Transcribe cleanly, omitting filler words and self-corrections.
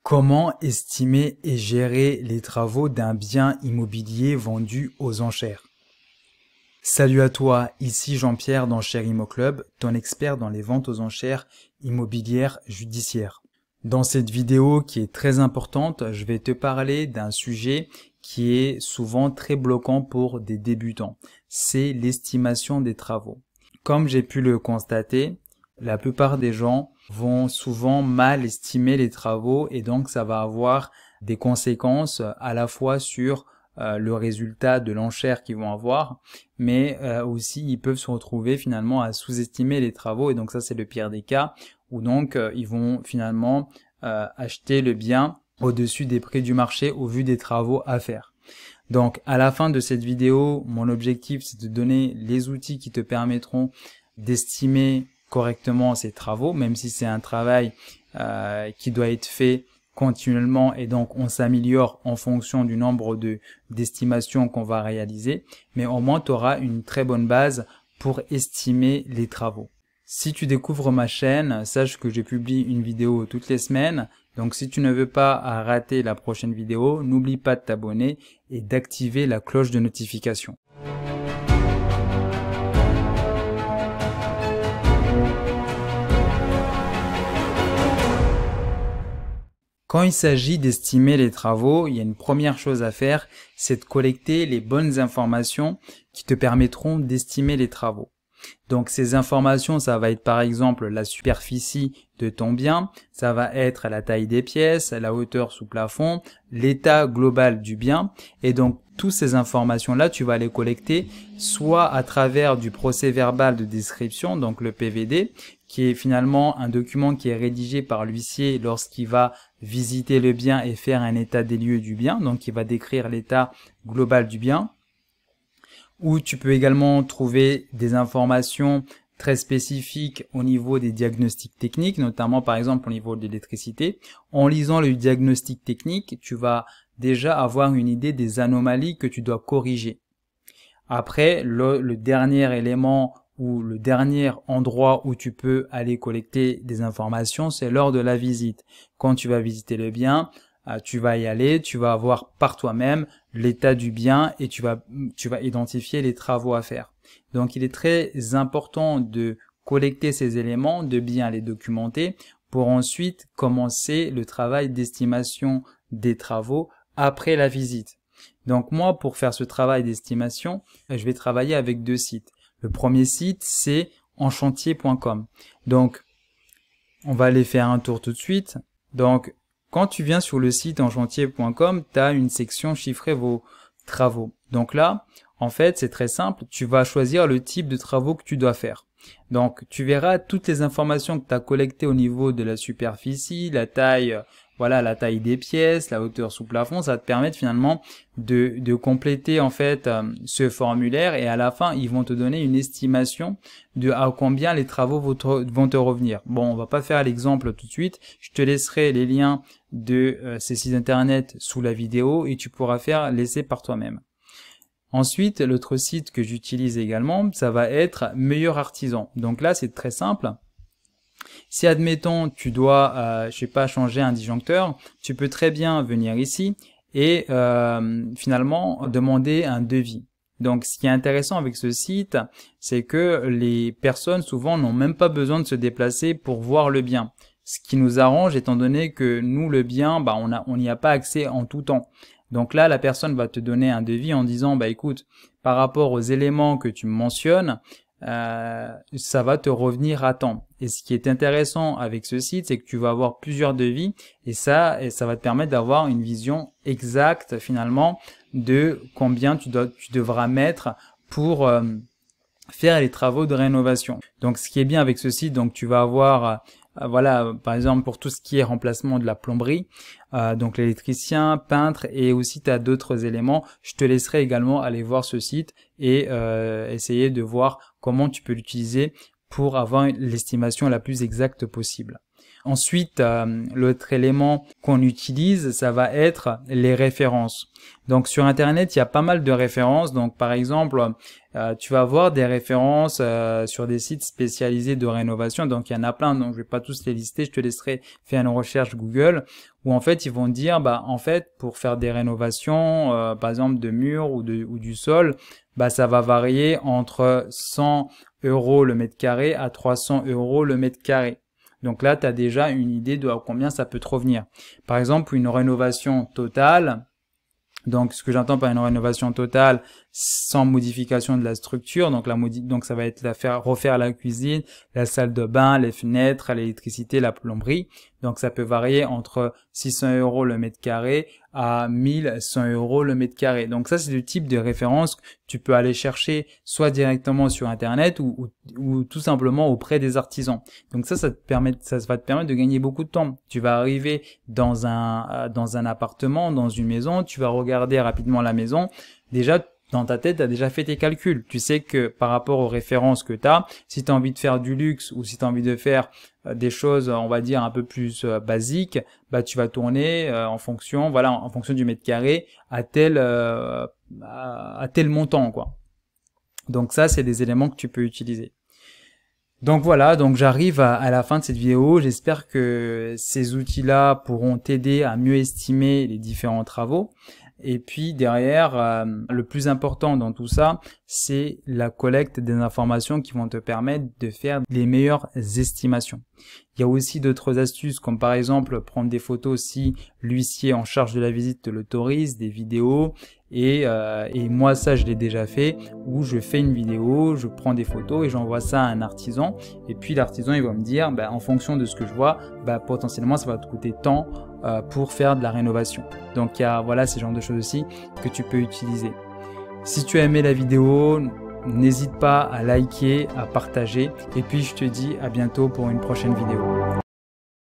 Comment estimer et gérer les travaux d'un bien immobilier vendu aux enchères? Salut à toi, ici Jean-Pierre d'Enchères Immo Club, ton expert dans les ventes aux enchères immobilières judiciaires. Dans cette vidéo qui est très importante, je vais te parler d'un sujet qui est souvent très bloquant pour des débutants. C'est l'estimation des travaux. Comme j'ai pu le constater, la plupart des gens vont souvent mal estimer les travaux et donc ça va avoir des conséquences à la fois sur le résultat de l'enchère qu'ils vont avoir, mais aussi ils peuvent se retrouver finalement à sous-estimer les travaux et donc ça c'est le pire des cas où donc ils vont finalement acheter le bien au-dessus des prix du marché au vu des travaux à faire. Donc à la fin de cette vidéo, mon objectif c'est de donner les outils qui te permettront d'estimer correctement ces travaux, même si c'est un travail qui doit être fait continuellement et donc on s'améliore en fonction du nombre d'estimations qu'on va réaliser, mais au moins tu auras une très bonne base pour estimer les travaux. Si tu découvres ma chaîne, sache que je publie une vidéo toutes les semaines, donc si tu ne veux pas rater la prochaine vidéo, n'oublie pas de t'abonner et d'activer la cloche de notification. Quand il s'agit d'estimer les travaux, il y a une première chose à faire, c'est de collecter les bonnes informations qui te permettront d'estimer les travaux. Donc ces informations, ça va être par exemple la superficie de ton bien, ça va être la taille des pièces, la hauteur sous plafond, l'état global du bien. Et donc toutes ces informations-là, tu vas les collecter soit à travers du procès verbal de description, donc le PVD, qui est finalement un document qui est rédigé par l'huissier lorsqu'il va visiter le bien et faire un état des lieux du bien, donc il va décrire l'état global du bien. Ou tu peux également trouver des informations très spécifiques au niveau des diagnostics techniques, notamment par exemple au niveau de l'électricité. En lisant le diagnostic technique, tu vas déjà avoir une idée des anomalies que tu dois corriger. Après, le dernier élément ou le dernier endroit où tu peux aller collecter des informations, c'est lors de la visite. Quand tu vas visiter le bien, tu vas y aller, tu vas voir par toi-même l'état du bien et tu vas identifier les travaux à faire. Donc il est très important de collecter ces éléments, de bien les documenter pour ensuite commencer le travail d'estimation des travaux après la visite. Donc moi, pour faire ce travail d'estimation, je vais travailler avec deux sites. Le premier site, c'est enchantier.com. Donc on va aller faire un tour tout de suite. Donc quand tu viens sur le site enchantier.com, tu as une section chiffrer vos travaux. Donc là, en fait, c'est très simple. Tu vas choisir le type de travaux que tu dois faire. Donc, tu verras toutes les informations que tu as collectées au niveau de la superficie, la taille, voilà, la taille des pièces, la hauteur sous plafond. Ça va te permettre finalement de compléter en fait ce formulaire et à la fin, ils vont te donner une estimation de à combien les travaux vont te revenir. Bon, on va pas faire l'exemple tout de suite. Je te laisserai les liens de ces sites internet sous la vidéo et tu pourras faire l'essai par toi-même. Ensuite, l'autre site que j'utilise également, ça va être Meilleur Artisan. Donc là, c'est très simple. Si admettons, tu dois, je sais pas, changer un disjoncteur, tu peux très bien venir ici et finalement demander un devis. Donc, ce qui est intéressant avec ce site, c'est que les personnes souvent n'ont même pas besoin de se déplacer pour voir le bien. Ce qui nous arrange étant donné que nous, le bien, on n'y a pas accès en tout temps. Donc là, la personne va te donner un devis en disant, écoute, par rapport aux éléments que tu me mentionnes, ça va te revenir à temps. Et ce qui est intéressant avec ce site, c'est que tu vas avoir plusieurs devis et ça va te permettre d'avoir une vision exacte finalement de combien tu devras mettre pour faire les travaux de rénovation. Donc ce qui est bien avec ce site, donc tu vas avoir voilà, par exemple pour tout ce qui est remplacement de la plomberie, donc l'électricien, peintre et aussi tu as d'autres éléments. Je te laisserai également aller voir ce site et essayer de voir comment tu peux l'utiliser pour avoir l'estimation la plus exacte possible. Ensuite, l'autre élément qu'on utilise, ça va être les références. Donc sur Internet, il y a pas mal de références. Donc par exemple, tu vas avoir des références sur des sites spécialisés de rénovation. Donc il y en a plein, donc je vais pas tous les lister. Je te laisserai faire une recherche Google où en fait ils vont dire, en fait pour faire des rénovations, par exemple de murs ou du sol, ça va varier entre 100 € le mètre carré à 300 € le mètre carré. Donc là, tu as déjà une idée de à combien ça peut te revenir. Par exemple, une rénovation totale. Donc, ce que j'entends par une rénovation totale, sans modification de la structure, donc ça va être refaire la cuisine, la salle de bain, les fenêtres, l'électricité, la plomberie. Donc, ça peut varier entre 600 € le mètre carré à 1100 € le mètre carré. Donc, ça, c'est le type de référence que tu peux aller chercher soit directement sur Internet ou tout simplement auprès des artisans. Donc, ça va te permettre de gagner beaucoup de temps. Tu vas arriver dans un appartement, dans une maison, tu vas regarder rapidement la maison. Déjà, dans ta tête, tu as déjà fait tes calculs. Tu sais que par rapport aux références que tu as, si tu as envie de faire du luxe ou si tu as envie de faire des choses, on va dire, un peu plus basiques, tu vas tourner en fonction du mètre carré à tel montant, quoi. Donc ça, c'est des éléments que tu peux utiliser. Donc voilà, donc j'arrive à la fin de cette vidéo. J'espère que ces outils-là pourront t'aider à mieux estimer les différents travaux. Et puis derrière, le plus important dans tout ça, c'est la collecte des informations qui vont te permettre de faire les meilleures estimations. Il y a aussi d'autres astuces comme par exemple prendre des photos si l'huissier en charge de la visite te l'autorise, des vidéos et moi ça je l'ai déjà fait où je fais une vidéo, je prends des photos et j'envoie ça à un artisan et puis l'artisan il va me dire en fonction de ce que je vois, potentiellement ça va te coûter tant pour faire de la rénovation. Donc il y a ces genres de choses aussi que tu peux utiliser. Si tu as aimé la vidéo, n'hésite pas à liker, à partager et puis je te dis à bientôt pour une prochaine vidéo.